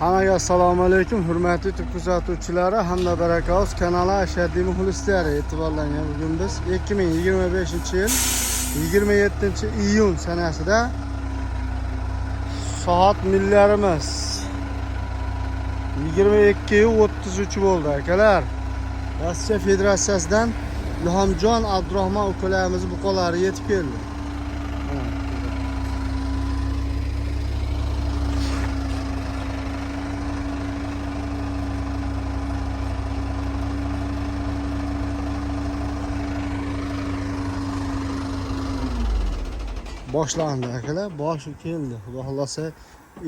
Hammaga assalomu alaykum, hurmatli YouTube kuzatuvchilari hamda Barakaus kanali ashaddiy muxlislari, e'tiborlaring. Bugun biz 2025-yil 27-iyun sanasida soat millarimiz 22:33 bo'ldi akalar. Rossiya Federatsiyasidan Ilhomjon Abdurahmon ukalarimiz buqalari yetib keldi. Boshlandi akalar, boshi keldi. Xudo xolasa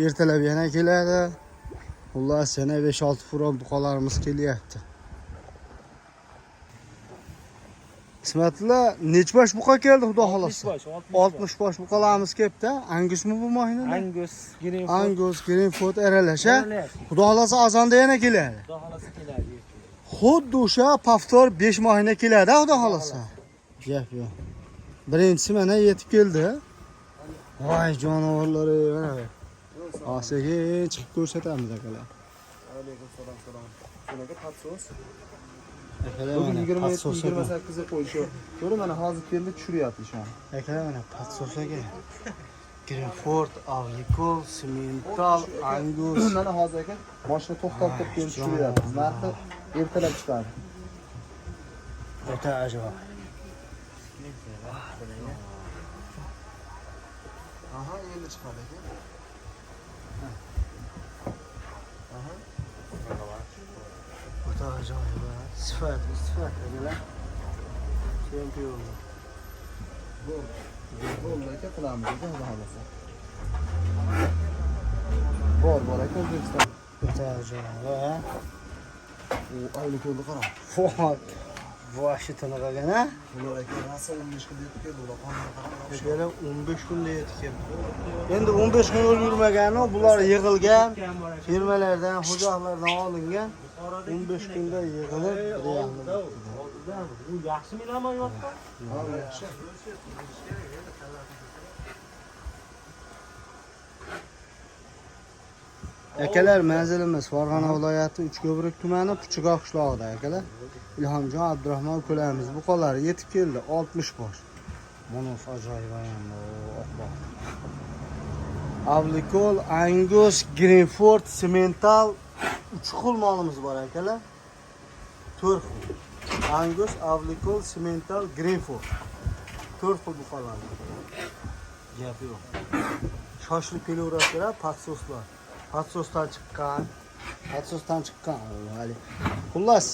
ertalab yana keladi. Xullas yana 5-6 furon buqalarimiz kelyapti. Ismatilla, nech bosh buqa keldi xudo xolasa? 60 bosh buqalarimiz kelibdi. Angusmi bu mo'yinlar? Angus, Greenford aralasha. Xudo xolasa azonda yana keladi. Xudo xolasa keladi. Xuddi o'sha paftor 5 mo'yina keladi, xudo xolasa. Gap yo'q. Birinchisi mana yetib keldi. Voy jonivorlar, mana. Sekin chiqib ko'rsatamiz akalar. Alaykum salom. Shunaqa patsos. Akalar Bugün mana 28 ga qo'yishi. Ko'ring, mana hozir keldi, tushiryapti shu an. akalar mana patsosaga. Greenford, Avlikol, Simmental, Angus. Mana hozir aka boshni to'xtatib kelib tushiryapti. Narxi ertalab chiqadi. O'ta ajoyib. Aha, endi chiqadi aka. O'ta ajoyib. Sifat akalar. Chempion. Bo'ldi aka, qilamiz aka, xudo xolasa. Bor aka O'zbekiston. O'ta ajoyib. U oylik yo'lda qara. Fuat. Voshi tiniqagana. Ular aka rasa 15 kun yetib keldi, ular qonga qarab. Shela 15 kunda yetib keldi. Endi 15 kun yo'l yurmagani, bular yig'ilgan, firmalardan, xo'jaliklardan olingan. 15 kunda yig'ilib, Bu yaxshi milaman yo'qmi? Ha, yaxshi. akalar, manzilimiz Farg'ona viloyati Uchko'prik tumani Puchqoq qishlog'ida akalar. Ilhomjon Abdurahmon ukalarimiz buqalari yetib keldi, 60 bosh. Monos ajoyib ayollar, oqboq. Avlikol, Angus, Greenford, Simmental 3 xil molimiz bor akalar. 4 xil. Angus, Avlikol, Simmental, Greenford. 4 xil buqalar. Gap yo'q. Shoshilib kelaverasizlar, patsoslar. Patsosdan chiqqan. Hali. Xullas,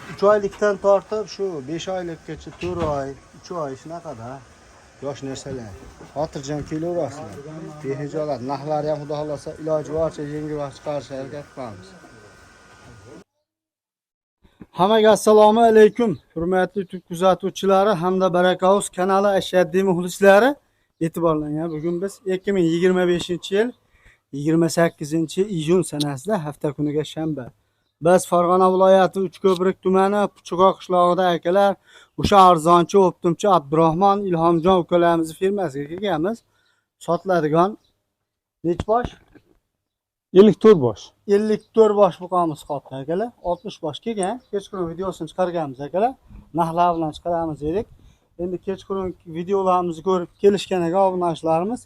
3 oylikdan tortib shu 5 oylikgacha 4 oy, 3 oy shunaqada yosh narsalar. Xotirjam kelaverasizlar. Behijolat, narxlari ham xudo xolasa iloji boricha yengilroq chiqarishga harakat qilamiz. Hammaga assalomu alaykum, hurmatli YouTube kuzatuvchilari hamda Barakaus kanali ashaddiy muxlislari. E'tiborlaring, bugun biz 2025-yil 28-iyun sanasida hafta kuniga shanba. Biz Farg'ona viloyati Uchko'prik tumani Puchqoq qishlog'ida akalar, o'sha arzonchi o'ptimchi Abdurahmon Ilhomjon ukalarimiz firmasiga kelganmiz. Sotiladigan nech bosh? 54 bosh. 54 bosh buqamiz qoldi akalar. 60 bosh kelgan. Kechqurun videosini chiqarganmiz akalar. Narxlar bilan chiqaramiz dedik. Endi kechqurun videolarimizni ko'rib kelishgan obunachilarimiz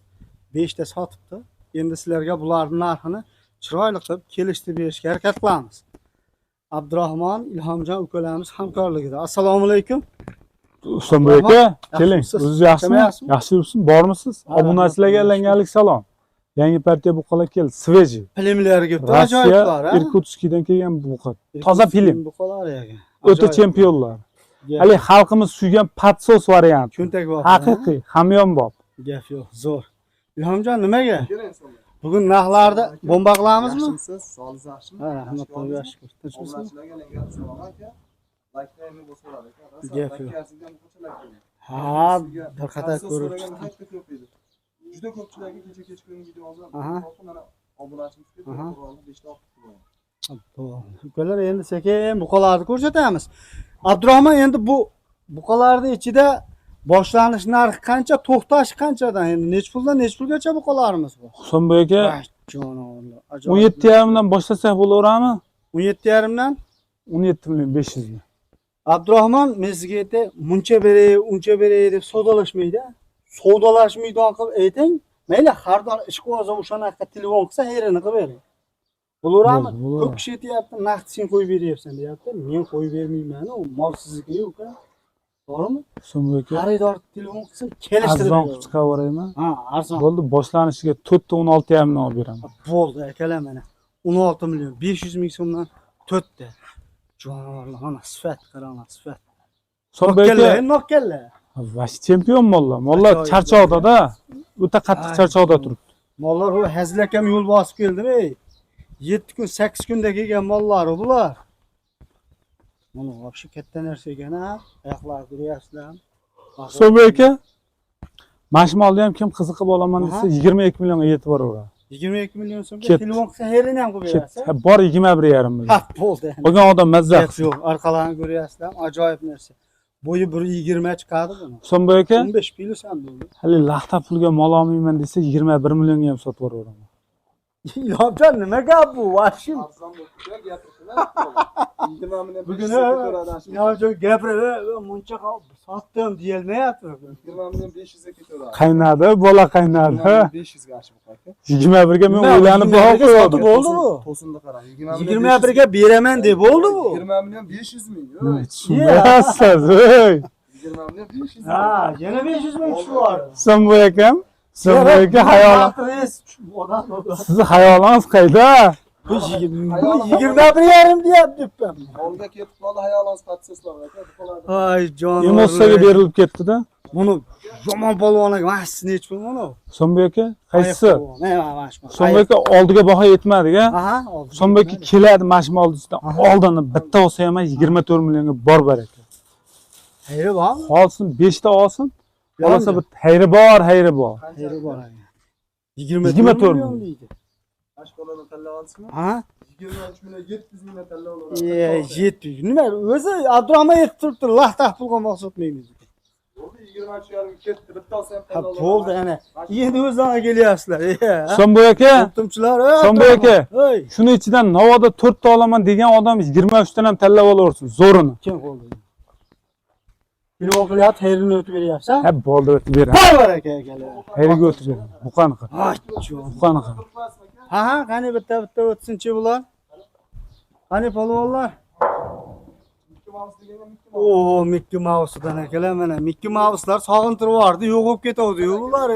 5 ta sotibdi. Endi sizlarga bularning narxini chiroyli qilib kelishtirib berishga harakat qilamiz. Abdurahmon Ilhomjon ukalarimiz hamkorligida. Assalomu alaykum. Ustonbek aka, keling. O'zingiz yaxshimi? Yaxshi yuribsiz? Bormisiz? Obunachilarga allanganlik salom. Yangi partiya buqalar keldi, sveji. Filmlarga Rossiya, Irkutskdan kelgan buqa. Toza film. Buqalar ekan. O'ta chempionlar. Hali xalqimiz suygan patsos variant. Cho'ntak bor. Haqiqiy, hamyonbop. Gap yo'q, zo'r. Ilhomjon nimaga? Bugun narxlarda bomba qilamizmi? Yaxshimisiz? Sog'ligingiz yaxshimi? Ha, rahmat, Xudoga shukr. Tinchmisiz? Obunachilarga alangan salom aka. Layklarni bosalar aka. Gap yo'q. Layklarsiz ham qo'shilib keldi. Ha, bir qator ko'rib chiqdim. Ko'p edi. Juda ko'pchilarga kechqurun video yozib, mana obunachimiz kelib, qurolni 5 ta olib qo'ygan. Ukalar, endi sekin buqalarni ko'rsatamiz. Abdurahmon, endi bu buqalarning ichida boshlanish narxi qancha, to'xtash qanchadan? Endi nech puldan nech pulgacha buqalarimiz bor? Ustonbek aka, Canavarlar. 17,5'dan boshlasak bo'laveradimi? 17,5dan 17,500 mi? Abdurahmon men sizga aytay, muncha beray, uncha beray deb savdolashmaydi. Savdolashmaydigan qilib ayting. Mayli har doim ish qo'ysa o'shanaqa telefon qilsa, hayrini qilib bering. Bo'laveradimi? Bo'ladi. Ko'p kishi aytyapti, naqd sen qo'yib beryapsan deyapti. Men qo'yib bermayman, u mol sizniki-ku. To'g'rimi? So'mga Xaridor telefon qilsa, kelishtirib arzon beraman. chiqaveraymi? Ha, arzon. Bo'ldi, boshlanishiga 4 ta 16,5 dan olib beraman. Bo'ldi, akalar mana. 16 million 500 ming so'mdan 4 ta. Jonivorlar, ana sifat qarang, sifat. So'mga Nokkalla. vash chempion mollar. Mollar Ajoyib. charchoqda-da. O'ta qattiq charchoqda turibdi. Mollar u hazilakam yo'l bosib keldi-mi? 7 kun, 8 kunda kelgan mollar bular. Mana vobshe katta narsa ekan-a. Oyoqlar ko'ryapsizlarmi? So'mga mashmolni ham kim qiziqib olaman desa 22 millionga yetib boraveradi. 22 million so'mga Ket. telefon qilsa herini ham qo'yib berasiz. Ha, bor 21,5 million. Ha, bo'ldi. Qolgan odam mazza. Yo'q, orqalarini ko'ryapsizlarmi? Ajoyib narsa. Bo'yi 1.20 chiqadi buni. So'mga 15 kilo ham bo'ldi. hali laxta pulga mol olmayman desa 21 millionga ham sotib yuboraveraman. Yopjon nima gap bu? Vashim. Arzon bo'lsa gapirsinlar. 20 million Bugun 500 ga ko'radi. yopjon gapirib, muncha sotdim deyilmayapti. 20 million 500 ga ketaveradi. Qaynadi, bola qaynadi. 500 ga ashib qo'ydi. 21 ga men o'ylanib baho qo'ydim. Bo'ldi bu. To'sinda qarang. 21 ga beraman deb bo'ldi bu. 20 million 500 ming. Tushunmayapsiz, ey. 20 million 500 ming. Ha, yana 500 ming tushib bor. So'mga akam, so'mga hayolim. Sizni hayolingiz qayda? Bu 21,5 deyapti. Molga ketib qoldi, hayolingiz qatsizlar aka. Ay jon. Emotsiyaga berilib ketdi-da. Buni yomon polvonaga mahsus nechi pul buni? So'mga aka, qaysi? Mana So'mga aka oldiga baho yetmadi-ga. Aha, So'mga aka keladi mashmol ustidan. Oldini bitta olsa ham 24 millionga bor baraka. Hayri bormi? Olsin, 5 ta olsin. Olsa bir hayri bor, hayri bor. Hayri bor. 24 million deydi. Ashqaloni tanlab olsizmi? Ha? 23 million 700 ming tanlab oladi. 700. Nima? O'zi Abdurahmon aytib turibdi, laxtah pulga maqsadmaymiz. Bo'ldi 23 ga ketdi. Bitta olsa ham Ha, tanlab oladi. bo'ldi ana. Endi o'zlariga kelyapsizlar. So'mga aka, To'ptimchilar, So'mboy aka. Ey, shuni ichidan Navoda 4 ta olaman degan odam 23 dan ham tanlab olaversin, zo'rini. kim qo'ldi? Telefon qilyapti, hayrini o'tib beryapsan? Ha, bo'ldi, o'tib beraman. Bor aka akalar. Hayriga o'tib beraman. Bu qanaqa? Ay, jon. Bu qanaqa? Ha, qani bitta o'tsinchi bular. Qani polvonlar? Oo, Mickey Mouse'dan akalar mana Mickey Mouse'lar sog'intirib yubordi, yo'q bo'lib ketavdi-yu bular.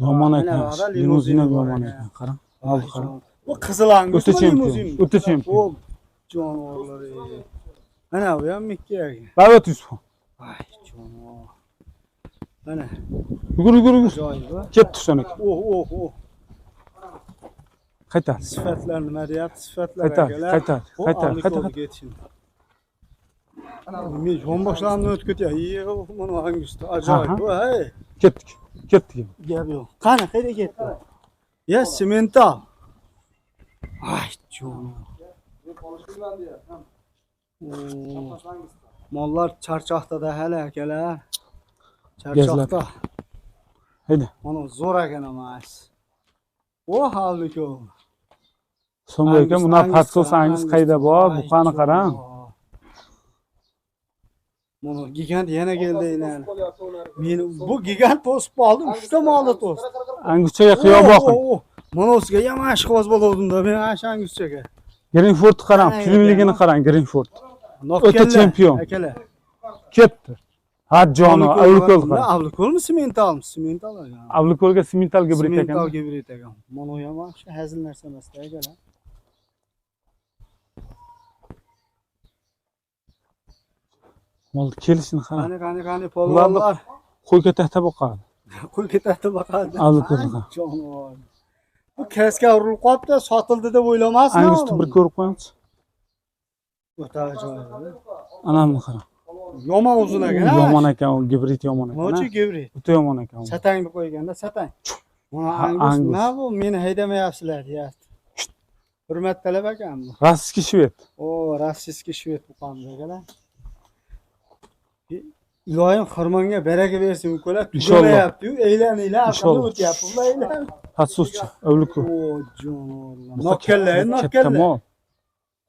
Yomon Mana ekan. bora Limuzina limuzin bor yomon ekan. ekan. Qarang. Ay, Al qarang. Bu qizil angus O'ta chempion. limuzin. O'ta chempion. O jonivorlar. Mana bu ham Mickey aka. Bavat Yusuf. Ay, jonivor. Mana Yugur, yugur, yugur. ajoyib. Ketdi so'niki. Oh. Qaytar. Sifatlar nima deyapti? Sifatlar Qaytar, akalar. qaytar, O, qaytar, avlik qaytar. oldi ketishim. Men yonboshlarni o'tib ketyapti. Yo'q, mana angusda ajoyib. Hey. Ketdik. Ketdik. Gap yo'q. Qani, qayerga ketdi? Ya, semental. Ay, jon. Mollar charchoqda hali akalar. Charchoqda. Haydi. Mana zo'r ekan emas. O, halbuki. So'mga aka, buni patsosangiz qayda bor? Bu qani qarang. Mana gigant yana keldi ekan. Men bu gigant to'sib qoldim, 3 ta molni to'sdi. Anguschaga qiyo boqing. Mana o'siga yamash qo'z bo'lavdim-da, men ana anguschaga. Greenford qarang, filmligini qarang, Greenford. O'ta chempion. Akalar. Ketdi. Ha joni, Avlikol qarang. Avlikolmi, sementalmi? Semental ekan. Avlikolga semental gibrid ekan. Semental gibrid ekan. Mana u ham yaxshi hazil narsa emas-da akalar. Mol kelishini qarang. Qani polvonlar. Qo'yga tahta boqadi. Qo'y ketadi baqadi. Avlikolga. Jonivor. Bu kasga urilib qolibdi, sotildi deb o'ylamasdim. Angusni bir ko'rib qo'yamiz. O'ta ajoyib. Anamni qarang. Yomon uzun ekan. Yomon ekan, u gibrid yomon ekan. Nochi gibrid. O'ta yomon ekan. Satang deb qo'yganda satang. Mana Angus. angus nima bu? Meni haydamayapsizlar, deyapti. Hurmat talab ekan bu. Rossiya shved. O, rossiyskiy shved bu qanday akalar? Iloyim xirmonga baraka bersin ukalar. İnşallah. Tugamayapti-yu, eylan İnşallah. orqamda o'tyapti. Ular eylan. Hatsuzchi, avliku. O jonivor. Nokkallar. Mol.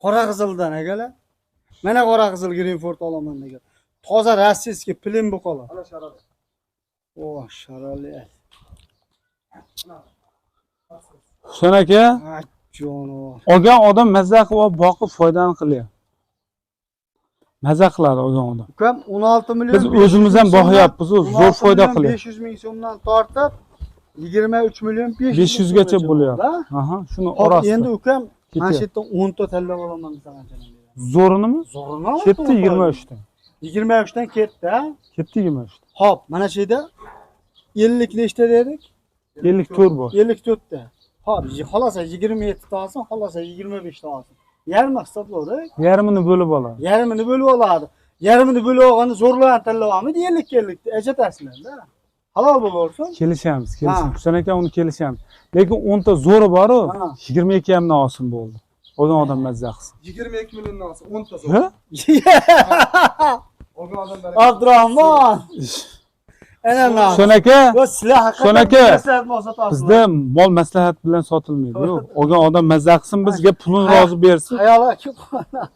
Qora qizildan akalar. Mana qora qizil Greenford olaman degan. Toza rossiyskiy plin buqalar. Ana sharada. O sharali. Husan aka, Jonivor. olgan odam mazza qilib boqib foydani qilyapti. Mazza qiladi olgan odam. Ukam 16 million. Biz o'zimiz ham boqyapmiz, zo'r foyda qilyapti. 500 ming so'mdan tortib 23 million 500 gacha bo'lyapti. Aha, shuni Hop, orasida. endi ukam mana shu Ketyapti. yerdan 10 ta tanlab olaman desangiz. Zo'rinimi? Zo'rini Ketdi 23 dan. 23 dan ketdi, ha? Ketdi 23. Hop, mana shu yerda 50 nechta dedik? 54 bor. 54 ta. Hop, xolasa 27 ta olsin, xolasa 25 ta olsin. Yarmi hisoblaydi. Yarmini bo'lib oladi. Yarmini bo'lib oladi. Yarmini bo'lib olganda zo'rlarni tanlayapmiz, 50 ta ajatasizlar-da. Halol bo'laversin. Kelishamiz. Husan aka uni kelishamiz. Lekin 10 ta zo'ri bor-ku, 22 hamdan olsin bo'ldi. Olgan odam mazza qilsin. 22 milliondan olsa 10 ta so'm. Ha? Olgan odam baraka. Abdurahmon. Ana Husan aka, bu sizlar Husan haqiqatdan aka, maslahat sotasizlar. bizda mol maslahat bilan sotilmaydi. Yo'q, olgan odam mazza qilsin, bizga pulini rozi bersin. Xayol aka.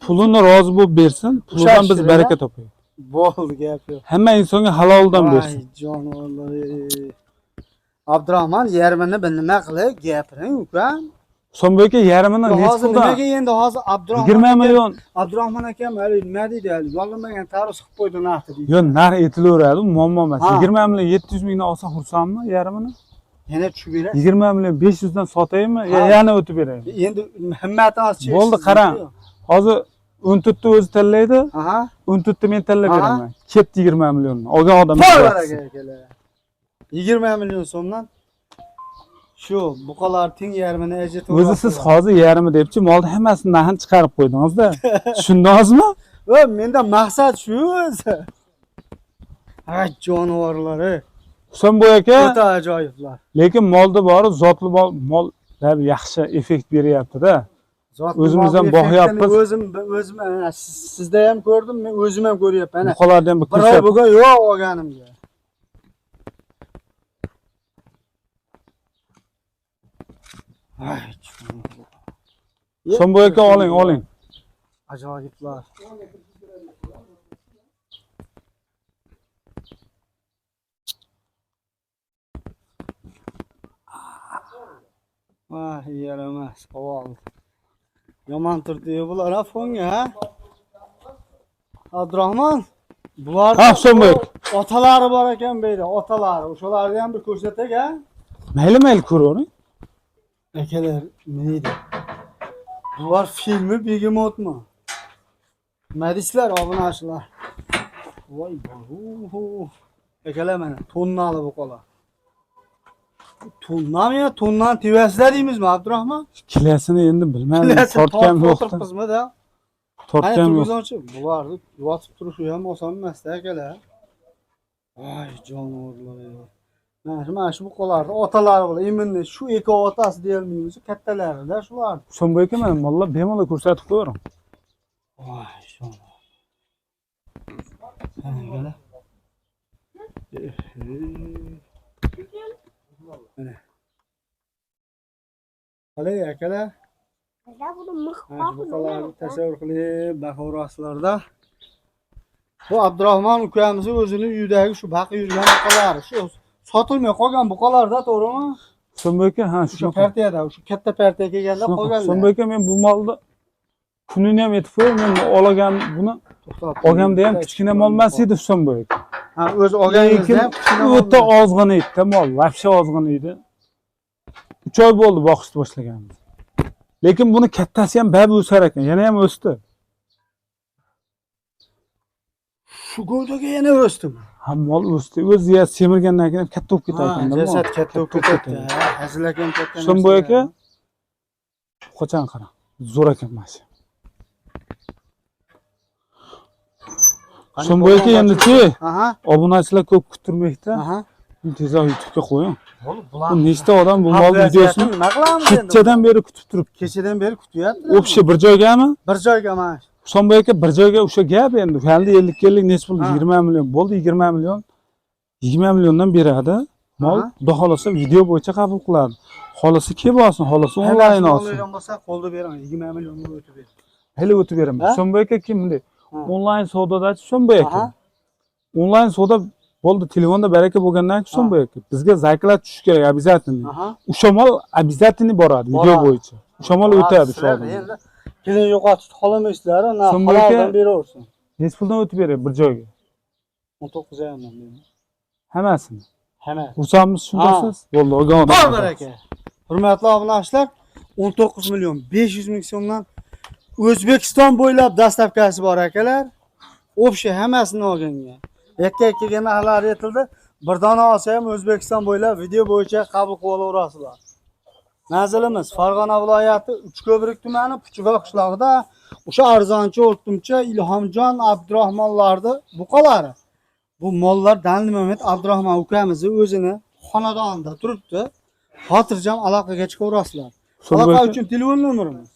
Pulini rozi bo'lib bersin, puldan biz baraka topaylik. Bo'ldi gap yo'q. Hamma insonga haloldan bersin. Ay jonivorlar. Abdurahmon yarmini bir nima qilib gapiring ukam. So'm aka yarmini Hozir nimaga endi hozir Abdurahmon 20 million. Abdurahmon akam nima deydi? Yo'llanmagan tarif qilib qo'ydi narxni deydi. Yo, narx etilaveradi, muammo emas. Ha. 20 million 700 mingdan olsa xursandmi yarmini? Yana tushib beray. 20 million 500 dan sotaymi? Ha. Yana o'tib beraymi? Endi himmatimiz cheksiz. Bo'ldi, qarang. Hozir 14 ta o'zi tanlaydi, Aha. 14 ta men tanlab Ha. beraman. Ketdi 20 million. Olgan odam. Baraka akalar. 20 million so'mdan shu buqalar teng yarmini ajratib. O'zi siz hozir yarmi debchi, molni hammasini narxini chiqarib qo'ydingiz-da. Tushundingizmi? Va menda maqsad shu o'zi. Ay jonivorlari. Husan aka, O'ta ajoyiblar. lekin molda bor, zotli mollar yaxshi effekt beryapti-da. O'zimiz ham boqyapmiz. O'zim sizda ham ko'rdim, men o'zim ham ko'ryapman. Ana Buqalarni ham bir bir oy ko'rsat. bugun yo'q olganimga. Ay, Husan aka oling. ajoyiblar. Vah, yaramas, savol. Yomon turdi bular afonga, ha? Abdurahmon, bular Ha, Husan aka. otalari bor ekan bu yerda, otalari. O'shalarni ham bir ko'rsatak, ha? Mayli ko'ravering. Akalar, nima deydi? Bular filmi begemotmi? Nima deysizlar, obunachilar? Voy, boru. Akalar mana tonnali buqalar. Tonnami ya, tonnan tevasida deymizmi, Abdurahmon? Kilasini endi bilmadim. Tortgan yo'qdi. Tortibmizmi-da? Tortgan yo'q. Bularni yotib turishi ham oson emas-da, akalar. Voy, jonivorlar. Mana shu buqalarni otalari bilan eminni shu ikki otasi deyolmaymiz, kattalarida shular. Husan aka mana mollar bemalol ko'rsatib qo'yaring. Voy, jonivor. Mana. Mana. Qalay akalar? Buqalarni tasavvur qilib, bahorarsizlarda. Bu Abdurahmon ukamiz o'zini uyidagi shu baqi yurgan buqalari, shu sotilmay qolgan buqalarda, to'g'rimi? Husan aka, ha, Shu partiyada, shu katta partiya kelganda qolganlar. Husan aka, men bu molni kunini ham aytib qo'ying, men olgan buni olganda ham kichkina mol emas edi Husan aka. Ha, o'zi olganingizda ham kichkina mol. O'ta ozg'in edi, mol, vobshe ozg'in edi. 3 oy bo'ldi boqishni boshlaganimiz. Lekin buni kattasi ham bab o'sar ekan, yana ham o'sdi. Shu go'daga yana o'sdimi? Ha, mol o'sdi. O'zi ya semirgandan keyin katta bo'lib ketar ekan. Jasad katta bo'lib ketadi. Hazilakam katta. Husan aka, qo'chan qarang. Zo'r ekan mana. Husan aka endi-chi, Aha. obunachilar ko'p kuttirmaydi. Aha. Tezroq YouTube'ga qo'ying. Bular Bu nechta odam bu mol videosini nima qilamiz endi? kechadan beri kutib turibdi. Kechadan beri kutyapti. O'pshi bir joygami? Bir joyga mana. Husanboy aka bir joyga o'sha gap endi endi 50 kellik nechi pul Ha. 20 million bo'ldi 20 million 20 milliondan beradi mol Aha. xudo xohlasa video bo'yicha qabul qiladi xohlasa kelib olsin xohlasa onlayn olsin olgan bo'lsa qo'lda beraman 20 million o'tib ber. hali o'tib beraman Ha? Husanboy aka kim bunday Ha. onlayn savdodachi Husanboy aka Aha. onlayn savdo bo'ldi telefonda baraka bo'lgandan keyin Husanboy aka bizga zayklar tushish kerak обязательно Aha. o'sha mol обязательно boradi video Boradi. bo'yicha o'sha mol o'tadi shu Sizlar odam endi kelin yo'qotib qolamaysizlar, na Husanboy aka- haloldan beraversin. nechi puldan o'tib beradi bir joyga 19 ayondan deyman. hammasini Hamma. xursandmiz shundasiz bo'ldi olgan odam Bor baraka. Hurmatli obunachilar, 19 million 500 ming so'mdan O'zbekiston bo'ylab dastavkasi bor akalar. Общий hammasini olganga. Yakka-yakkaga narxlar aytildi. Bir dona olsa ham O'zbekiston bo'ylab video bo'yicha qabul qilib olaverasizlar. Manzilimiz Farg'ona viloyati Uchko'prik tumani Puchva qishlog'ida o'sha arzonchi o'rtumcha Ilhomjon Abdurahmonlarni buqalari. Bu mollar Dalil Mehmet Abdurahmon ukamizni o'zini xonadonida turibdi. Xotirjam aloqaga chiqaverasizlar. Husanboy Aloqa aka uchun telefon nomerimiz.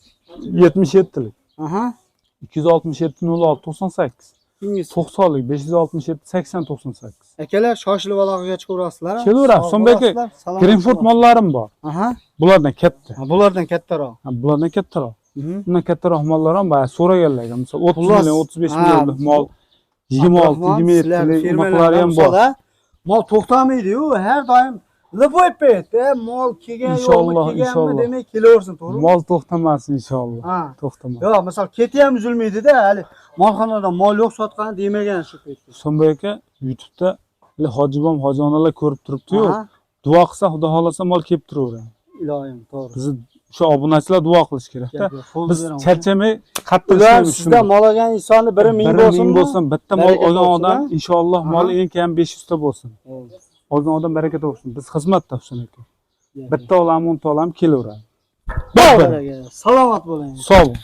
77 lik Aha. 267 06 98 Ingiz. 90lik 567 80 98 Akalar shoshilib aloqaga chiqaverasizlar. Kelaveramiz. Husanboy aka, Greenfoot mollarim bor Aha. bulardan katta Ha, bulardan kattaroq. bulardan kattaroq Mhm. bundan kattaroq mollar ham bor so'raganlarga misol 30 Xullas, million 35 ha, millionlik mol 26 27lik unaqalari ham bor Mol to'xtamaydi-yu, har doim lipoy pet, mol kelgan yo'qmi, Inshaalloh, kelganmi inshaalloh. demay kelaversin, to'g'rimi? mol to'xtamasin inshaalloh Ha. to'xtamaydi Yo'q, misol keti ham uzilmaydi-da, hali molxonadan mol yo'q sotgan demagan shu paytda. Husanboy aka YouTube'da hojibom hojonalar ko'rib turibdi-yu Aha. duo qilsa xudo xohlasa mol kelib turaveradi Iloyim, to'g'ri. bizni o'sha obunachilar duo qilish kerakda Qo'l biz beraman. charchamay qattiq Ular ishlaymiz sizdan mol olgan insonni biri ming bo'lsin, bo'lsin bitta mol Baraka olgan topsin, odam ha? inshaalloh Aha. mol eng kam 500 ta bo'lsin olgan odam baraka topsin biz xizmatda Husan aka bitta olami 10 ta olami kelaveradi Salomat bo'ling. sog' bo'ling